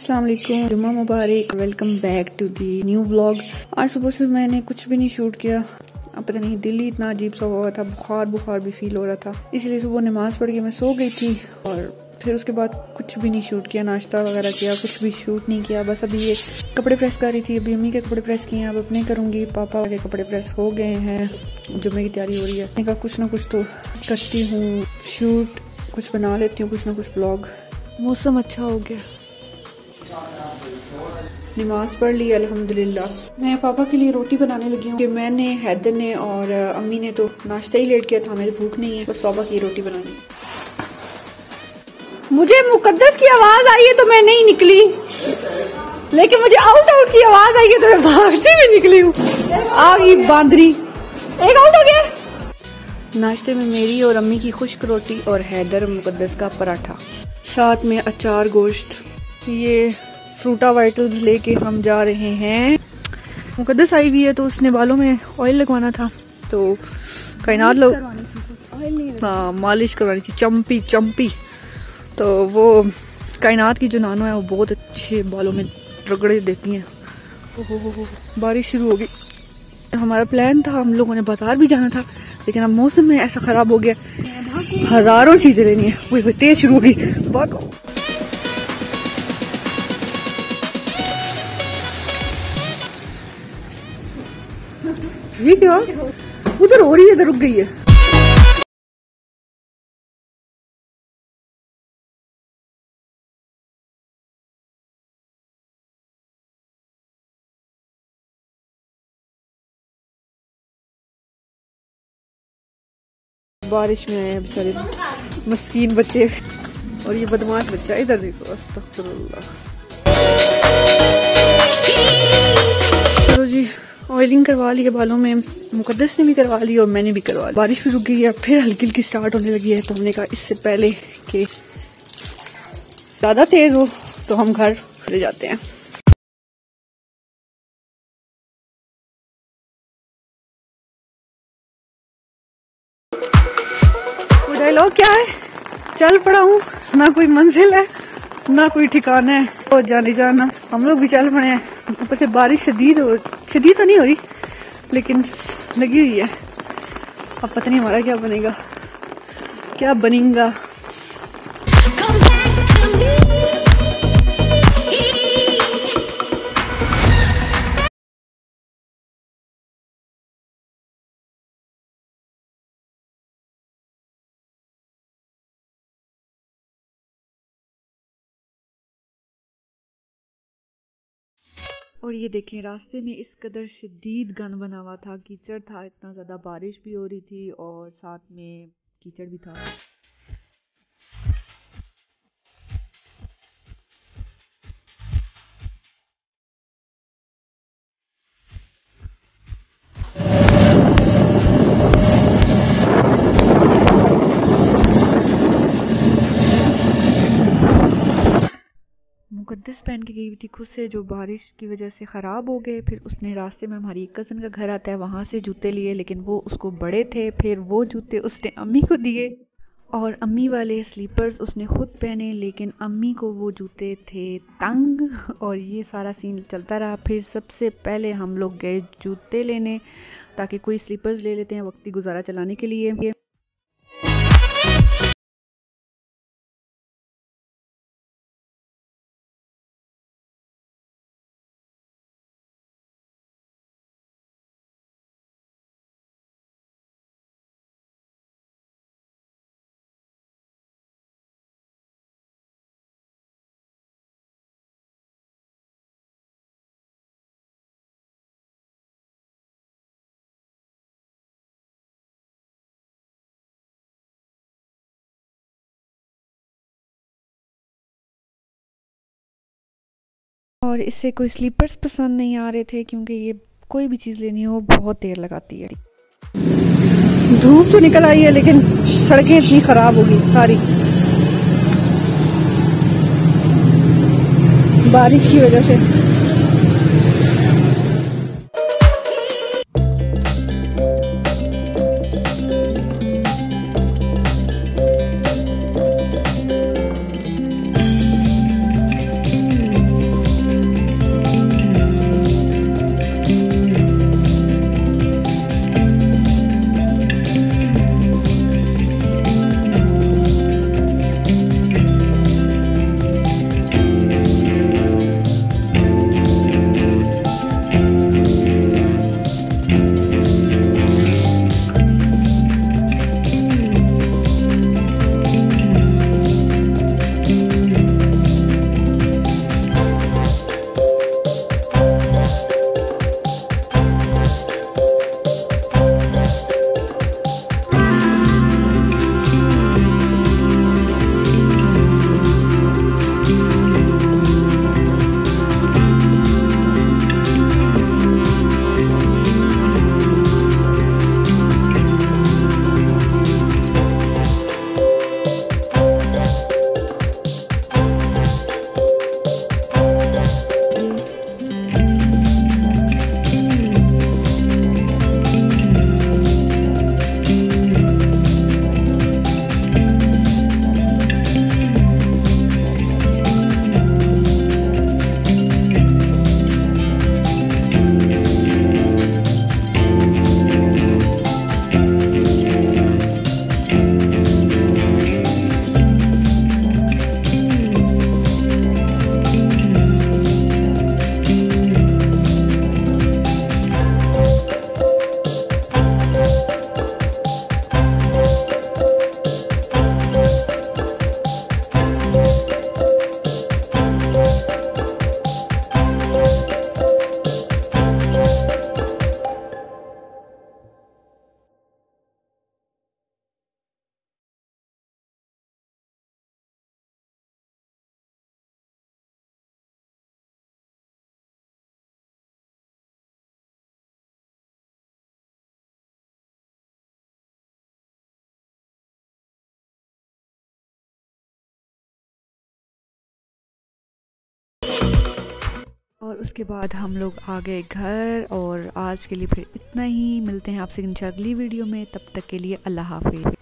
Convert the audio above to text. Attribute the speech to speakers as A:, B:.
A: अस्सलाम वालेकुम, जुम्मा मुबारक। Welcome back to the new vlog. आज सुबह से मैंने कुछ भी नहीं शूट किया। अब पता नहीं, दिल ही इतना अजीब सा हुआ था, बुखार भी फील हो रहा था, इसलिए सुबह नमाज पढ़ के मैं सो गई थी और फिर उसके बाद कुछ भी नहीं शूट किया, नाश्ता वगैरह किया, कुछ भी शूट नहीं किया। बस अभी ये कपड़े प्रेस कर रही थी, अभी अम्मी के कपड़े प्रेस किए हैं, अब अपने करूँगी। पापा के कपड़े प्रेस हो गए हैं, जुम्मे की तैयारी हो रही है। मैंने कहा कुछ ना कुछ तो करती हूँ, शूट कुछ बना लेती हूँ, कुछ ना कुछ व्लॉग। मौसम अच्छा हो गया, नमाज पढ़ ली अल्हम्दुलिल्लाह। मैं पापा के लिए रोटी बनाने लगी हूँ कि मैंने, हैदर ने और अम्मी ने तो नाश्ता ही लेट किया था, हमें भूख नहीं है, बस पापा की रोटी बनानी है। मुझे मुकद्दस की आवाज आई है तो मैं नहीं निकली, लेकिन मुझे आउट की आवाज आई है तो मैं भागते हुए निकली हूँ। आ गई बांदरी, एक आउट हो गया। नाश्ते में मेरी और अम्मी की खुश्क रोटी और हैदर मुकद्दस का पराठा, साथ में अचार गोश्त। ये फ्रूटा वाइटल्स लेके हम जा रहे हैं। मुकद्दस आई हुई है तो उसने बालों में ऑयल लगवाना था, तो कायनात लोग मालिश करवानी थी, चंपी। तो वो कायनात की जो नानो है वो बहुत अच्छे बालों में रगड़े देती हैं। ओहो, बारिश शुरू हो गई। हमारा प्लान था, हम लोगों ने बाजार भी जाना था, लेकिन अब मौसम में ऐसा खराब हो गया, हजारों चीजें लेनी है। वही तेज शुरू हो गई, भागो। ये क्या उधर हो रही है, इधर रुक गई है। बारिश में आए हैं बेचारे मस्कीन बच्चे, और ये बदमाश बच्चा इधर देखो, अस्तगफुरुल्लाह। चलो जी, ऑयलिंग करवा ली है बालों में, मुकद्दस ने भी करवा ली और मैंने भी करवा ली। बारिश भी रुक गई है, फिर हल्की हल्की स्टार्ट होने लगी है, तो हमने कहा इससे पहले कि ज्यादा तेज हो तो हम घर चले जाते हैं। डायलॉग क्या है, चल पड़ा हूँ, ना कोई मंजिल है ना कोई ठिकाना है, और जाने जाना। हम लोग भी चल पड़े हैं, ऊपर से बारिश शदीद तो नहीं हो रही, लेकिन लगी हुई है। अब पता नहीं हमारा क्या बनेगा। और ये देखें, रास्ते में इस कदर शदीद गंद बना हुआ था, कीचड़ था, इतना ज़्यादा बारिश भी हो रही थी और साथ में कीचड़ भी था। मुकद्दस पहन के गई हुई थी खुद से, जो बारिश की वजह से ख़राब हो गए। फिर उसने रास्ते में, हमारी कज़न का घर आता है, वहाँ से जूते लिए, लेकिन वो उसको बड़े थे। फिर वो जूते उसने अम्मी को दिए और अम्मी वाले स्लीपर्स उसने खुद पहने, लेकिन अम्मी को वो जूते थे तंग, और ये सारा सीन चलता रहा। फिर सबसे पहले हम लोग गए जूते लेने, ताकि कोई स्लीपर्स ले लेते हैं वक्ती गुजारा चलाने के लिए। और इससे कोई स्लीपर्स पसंद नहीं आ रहे थे, क्योंकि ये कोई भी चीज़ लेनी हो बहुत देर लगाती है। धूप तो निकल आई है, लेकिन सड़कें इतनी ख़राब हो गई सारी बारिश की वजह से। उसके बाद हम लोग आ गए घर। और आज के लिए फिर इतना ही, मिलते हैं आपसे इंशाल्लाह अगली वीडियो में, तब तक के लिए अल्लाह हाफिज़।